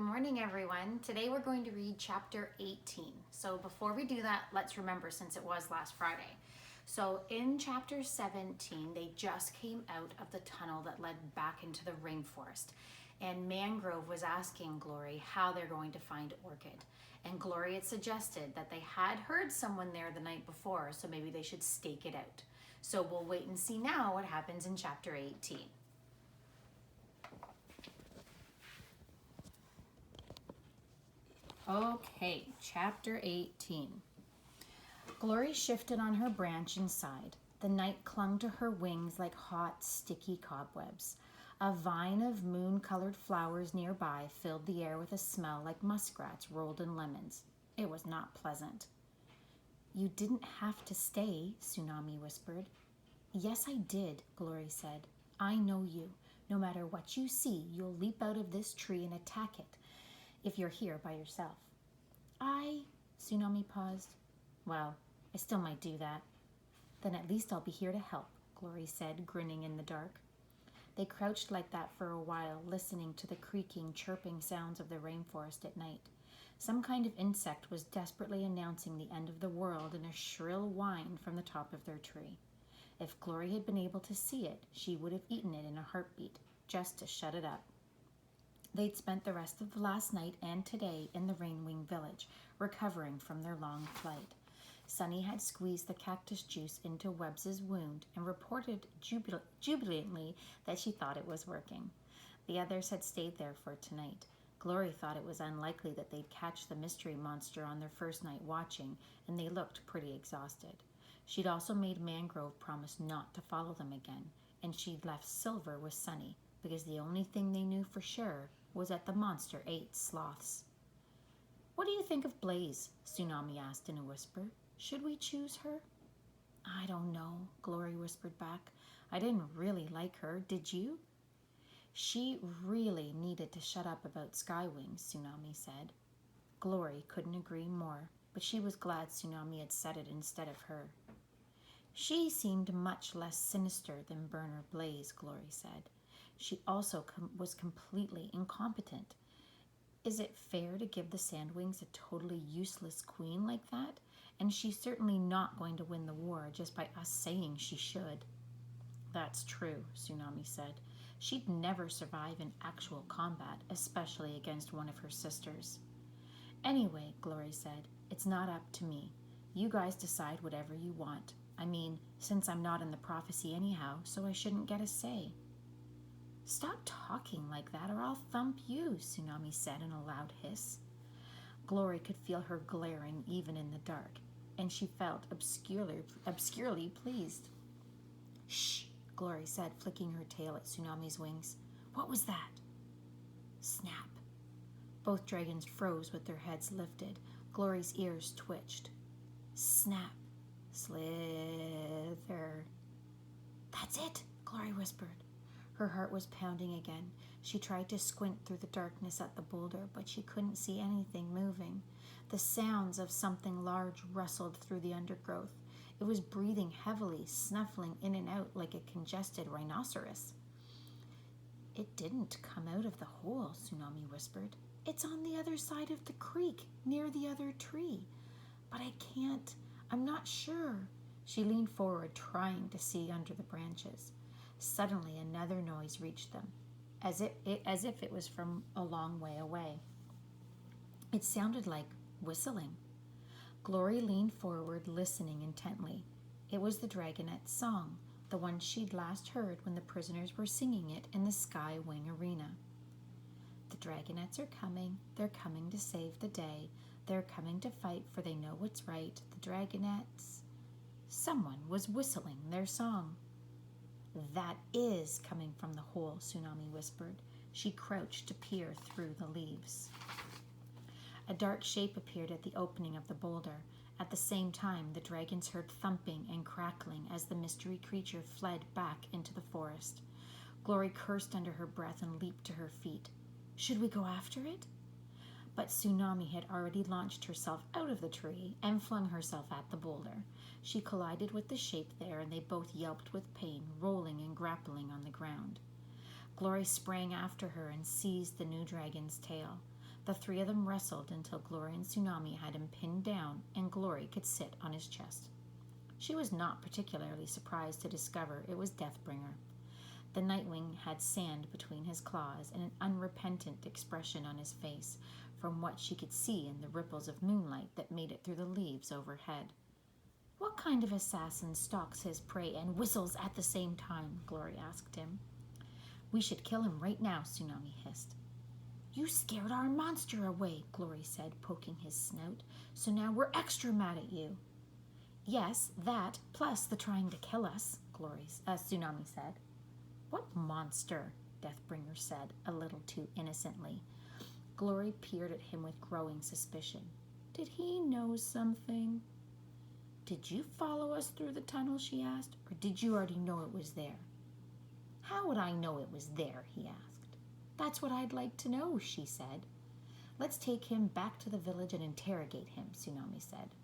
Good morning, everyone. Today we're going to read chapter 18. So before we do that, let's remember since it was last Friday. So in chapter 17, they just came out of the tunnel that led back into the rainforest. And Mangrove was asking Glory how they're going to find Orchid. And Glory had suggested that they had heard someone there the night before, so maybe they should stake it out. So we'll wait and see now what happens in chapter 18. Okay, chapter 18. Glory shifted on her branch and sighed. The night clung to her wings like hot, sticky cobwebs. A vine of moon-colored flowers nearby filled the air with a smell like muskrats rolled in lemons. It was not pleasant. "You didn't have to stay," Tsunami whispered. "Yes, I did," Glory said. "I know you. No matter what you see, you'll leap out of this tree and attack it. If you're here by yourself." Tsunami paused. "Well, I still might do that." "Then at least I'll be here to help," Glory said, grinning in the dark. They crouched like that for a while, listening to the creaking, chirping sounds of the rainforest at night. Some kind of insect was desperately announcing the end of the world in a shrill whine from the top of their tree. If Glory had been able to see it, she would have eaten it in a heartbeat, just to shut it up. They'd spent the rest of the last night and today in the Rainwing village, recovering from their long flight. Sunny had squeezed the cactus juice into Webbs's wound and reported jubilantly that she thought it was working. The others had stayed there for tonight. Glory thought it was unlikely that they'd catch the mystery monster on their first night watching, and they looked pretty exhausted. She'd also made Mangrove promise not to follow them again, and she'd left Silver with Sunny, because the only thing they knew for sure was that the monster ate sloths. "What do you think of Blaze?" Tsunami asked in a whisper. "Should we choose her?" "I don't know," Glory whispered back. "I didn't really like her. Did you?" "She really needed to shut up about Skywings," Tsunami said. Glory couldn't agree more, but she was glad Tsunami had said it instead of her. "She seemed much less sinister than Burner Blaze," Glory said. "She also was completely incompetent. Is it fair to give the Sandwings a totally useless queen like that? And she's certainly not going to win the war just by us saying she should." "That's true," Tsunami said. "She'd never survive in actual combat, especially against one of her sisters." "Anyway," Glory said, "it's not up to me. You guys decide whatever you want. I mean, since I'm not in the prophecy anyhow, so I shouldn't get a say." "Stop talking like that or I'll thump you," Tsunami said in a loud hiss. Glory could feel her glaring even in the dark, and she felt obscurely pleased. "Shh," Glory said, flicking her tail at Tsunami's wings. "What was that?" Snap. Both dragons froze with their heads lifted. Glory's ears twitched. Snap. Slither. "That's it," Glory whispered. Her heart was pounding again. She tried to squint through the darkness at the boulder, but she couldn't see anything moving. The sounds of something large rustled through the undergrowth. It was breathing heavily, snuffling in and out like a congested rhinoceros. "It didn't come out of the hole," Tsunami whispered. "It's on the other side of the creek, near the other tree. But I'm not sure." She leaned forward, trying to see under the branches. Suddenly another noise reached them, as if it was from a long way away. It sounded like whistling. Glory leaned forward, listening intently. It was the Dragonette's song, the one she'd last heard when the prisoners were singing it in the Skywing Arena. "The Dragonettes are coming. They're coming to save the day. They're coming to fight, for they know what's right. The Dragonettes..." Someone was whistling their song. "That is coming from the hole," Tsunami whispered. She crouched to peer through the leaves. A dark shape appeared at the opening of the boulder. At the same time, the dragons heard thumping and crackling as the mystery creature fled back into the forest. Glory cursed under her breath and leaped to her feet. "Should we go after it?" But Tsunami had already launched herself out of the tree and flung herself at the boulder. She collided with the shape there, and they both yelped with pain, rolling and grappling on the ground. Glory sprang after her and seized the new dragon's tail. The three of them wrestled until Glory and Tsunami had him pinned down and Glory could sit on his chest. She was not particularly surprised to discover it was Deathbringer. The Nightwing had sand between his claws and an unrepentant expression on his face, from what she could see in the ripples of moonlight that made it through the leaves overhead. "What kind of assassin stalks his prey and whistles at the same time?" Glory asked him. "We should kill him right now," Tsunami hissed. "You scared our monster away," Glory said, poking his snout. "So now we're extra mad at you." "Yes, that, plus the trying to kill us," Tsunami said. "What monster?" Deathbringer said, a little too innocently. Glory peered at him with growing suspicion. Did he know something? "Did you follow us through the tunnel?" she asked, "or did you already know it was there?" "How would I know it was there?" he asked. "That's what I'd like to know," she said. "Let's take him back to the village and interrogate him," Tsunami said.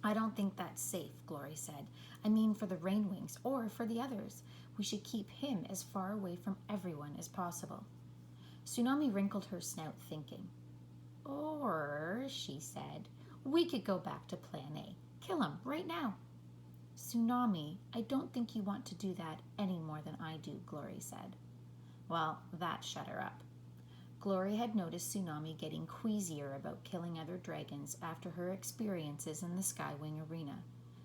"I don't think that's safe," Glory said. "I mean for the Rainwings, or for the others. We should keep him as far away from everyone as possible." Tsunami wrinkled her snout, thinking. "Or," she said, "we could go back to Plan A. Kill him right now." "Tsunami, I don't think you want to do that any more than I do," Glory said. Well, that shut her up. Glory had noticed Tsunami getting queasier about killing other dragons after her experiences in the Skywing Arena.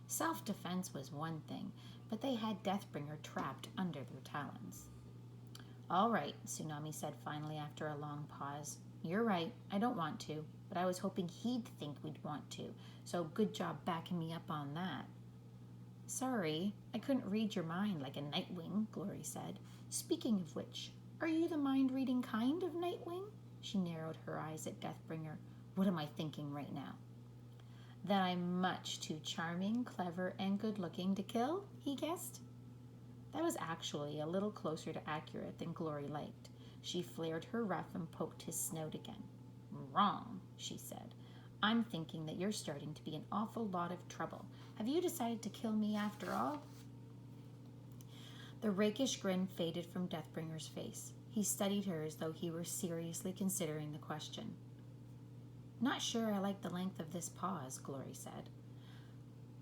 Self-defense was one thing, but they had Deathbringer trapped under their talons. "All right," Tsunami said finally after a long pause. "You're right, I don't want to, but I was hoping he'd think we'd want to, so good job backing me up on that." "Sorry, I couldn't read your mind like a Nightwing," Glory said. "Speaking of which, are you the mind-reading kind of Nightwing?" She narrowed her eyes at Deathbringer. "What am I thinking right now?" "That I'm much too charming, clever, and good-looking to kill," he guessed. That was actually a little closer to accurate than Glory liked. She flared her ruff and poked his snout again. "Wrong," she said. "I'm thinking that you're starting to be an awful lot of trouble. Have you decided to kill me after all?" The rakish grin faded from Deathbringer's face. He studied her as though he were seriously considering the question. "Not sure I like the length of this pause," Glory said.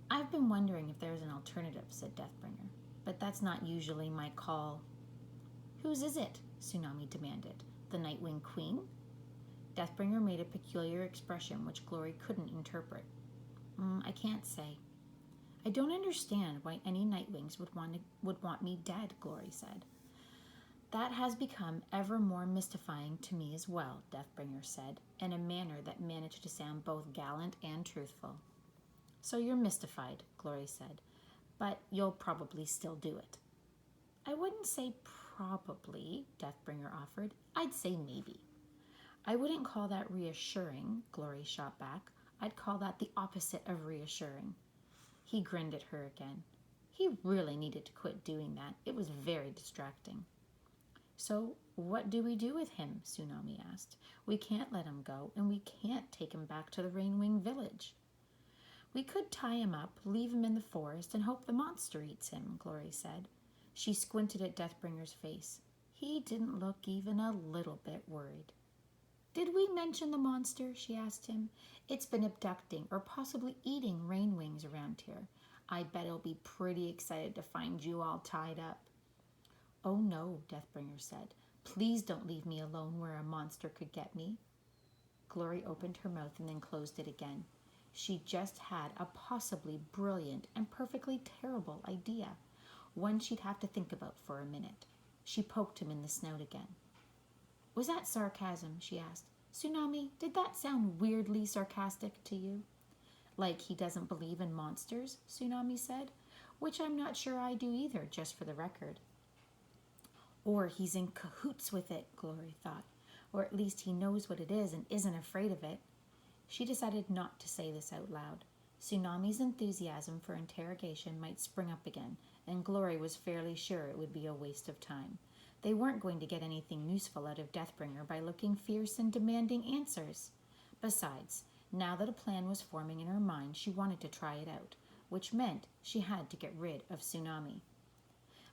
"I've been wondering if there's an alternative," said Deathbringer, "but that's not usually my call." "Whose is it?" Tsunami demanded. "The Nightwing Queen?" Deathbringer made a peculiar expression which Glory couldn't interpret. "I can't say." "I don't understand why any Nightwings would want me dead," Glory said. "That has become ever more mystifying to me as well," Deathbringer said, in a manner that managed to sound both gallant and truthful. "So you're mystified," Glory said, "but you'll probably still do it." "I wouldn't say probably," Deathbringer offered. "I'd say maybe." "I wouldn't call that reassuring," Glory shot back. "I'd call that the opposite of reassuring." He grinned at her again. He really needed to quit doing that. It was very distracting. "So what do we do with him?" Tsunami asked. "We can't let him go, and we can't take him back to the Rainwing village." "We could tie him up, leave him in the forest, and hope the monster eats him," Glory said. She squinted at Deathbringer's face. He didn't look even a little bit worried. "Did we mention the monster?" she asked him. "It's been abducting or possibly eating Rainwings around here. I bet it'll be pretty excited to find you all tied up." "Oh no," Deathbringer said. "Please don't leave me alone where a monster could get me." Glory opened her mouth and then closed it again. She just had a possibly brilliant and perfectly terrible idea, one she'd have to think about for a minute. She poked him in the snout again. "Was that sarcasm?" she asked. "Tsunami, did that sound weirdly sarcastic to you?" "Like he doesn't believe in monsters," Tsunami said, "which I'm not sure I do either, just for the record." "Or he's in cahoots with it," Glory thought. "Or at least he knows what it is and isn't afraid of it." She decided not to say this out loud. Tsunami's enthusiasm for interrogation might spring up again, and Glory was fairly sure it would be a waste of time. They weren't going to get anything useful out of Deathbringer by looking fierce and demanding answers. Besides, now that a plan was forming in her mind, she wanted to try it out, which meant she had to get rid of Tsunami.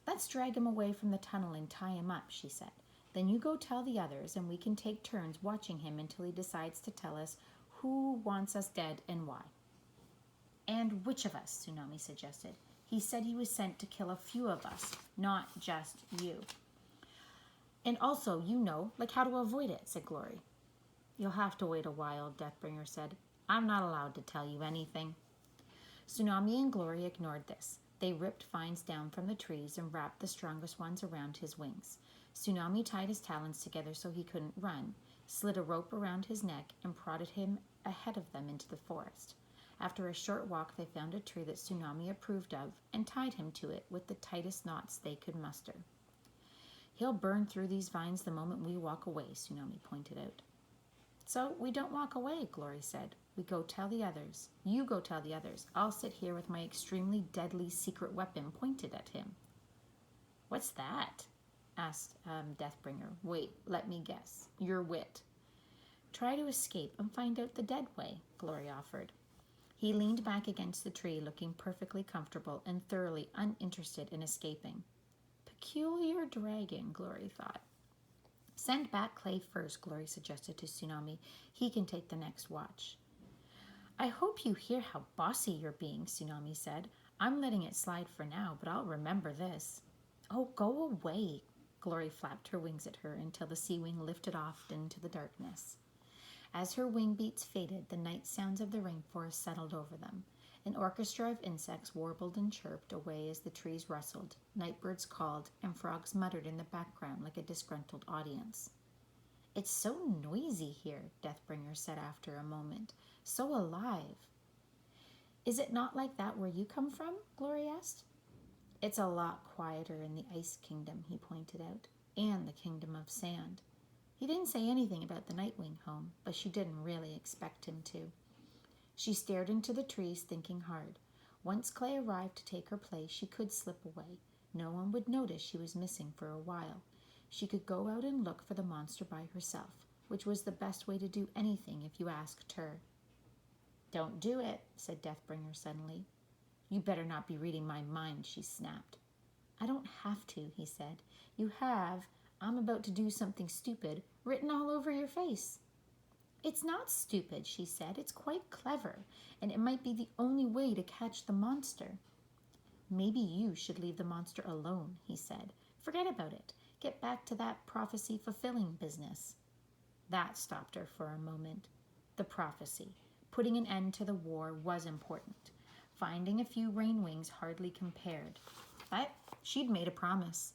"Let's drag him away from the tunnel and tie him up," she said. Then you go tell the others, and we can take turns watching him until he decides to tell us who wants us dead and why." "And which of us?" Tsunami suggested. "He said he was sent to kill a few of us, not just you." "And also, you know, like how to avoid it," said Glory. "You'll have to wait a while," Deathbringer said. "I'm not allowed to tell you anything." Tsunami and Glory ignored this. They ripped vines down from the trees and wrapped the strongest ones around his wings. Tsunami tied his talons together so he couldn't run, slid a rope around his neck, and prodded him ahead of them into the forest. After a short walk, they found a tree that Tsunami approved of and tied him to it with the tightest knots they could muster. "He'll burn through these vines the moment we walk away," Tsunami pointed out. "So we don't walk away," Glory said. "We go tell the others. You go tell the others. I'll sit here with my extremely deadly secret weapon pointed at him." "What's that?" asked Deathbringer. "Wait, let me guess. Your wit." "Try to escape and find out the dead way," Glory offered. He leaned back against the tree, looking perfectly comfortable and thoroughly uninterested in escaping. Peculiar dragon, Glory thought. "Send back Clay first," Glory suggested to Tsunami. "He can take the next watch." "I hope you hear how bossy you're being," Tsunami said. "I'm letting it slide for now, but I'll remember this." "Oh, go away." Glory flapped her wings at her until the sea wing lifted off into the darkness. As her wing beats faded, the night sounds of the rainforest settled over them. An orchestra of insects warbled and chirped away as the trees rustled, nightbirds called, and frogs muttered in the background like a disgruntled audience. "It's so noisy here," Deathbringer said after a moment. "So alive." "Is it not like that where you come from?" Glory asked. "It's a lot quieter in the Ice Kingdom," he pointed out, "and the Kingdom of Sand." He didn't say anything about the Nightwing home, but she didn't really expect him to. She stared into the trees, thinking hard. Once Clay arrived to take her place, she could slip away. No one would notice she was missing for a while. She could go out and look for the monster by herself, which was the best way to do anything if you asked her. "Don't do it," said Deathbringer suddenly. "You better not be reading my mind," she snapped. "I don't have to," he said. "You have, 'I'm about to do something stupid,' written all over your face." "It's not stupid," she said. "It's quite clever, and it might be the only way to catch the monster." "Maybe you should leave the monster alone," he said. "Forget about it. Get back to that prophecy-fulfilling business." That stopped her for a moment. The prophecy. Putting an end to the war was important. Finding a few rainwings hardly compared. But she'd made a promise.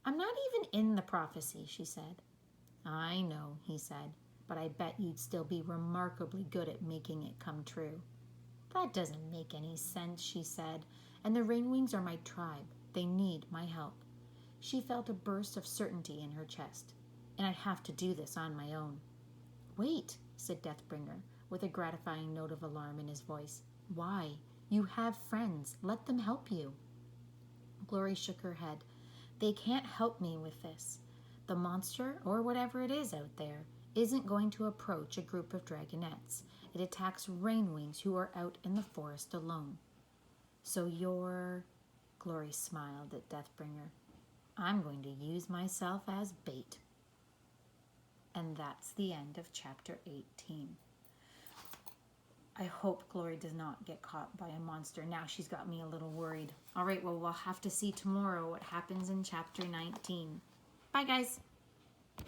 "I'm not even in the prophecy," she said. "I know," he said, "but I bet you'd still be remarkably good at making it come true." "That doesn't make any sense," she said, "and the Rainwings are my tribe. They need my help." She felt a burst of certainty in her chest. "And I'd have to do this on my own." "Wait," said Deathbringer, with a gratifying note of alarm in his voice. "Why? You have friends. Let them help you." Glory shook her head. "They can't help me with this. The monster, or whatever it is out there, isn't going to approach a group of dragonettes. It attacks Rainwings who are out in the forest alone." "So you're—" Glory smiled at Deathbringer. "I'm going to use myself as bait." And that's the end of chapter 18. I hope Glory does not get caught by a monster. Now she's got me a little worried. All right, well, we'll have to see tomorrow what happens in chapter 19. Bye, guys.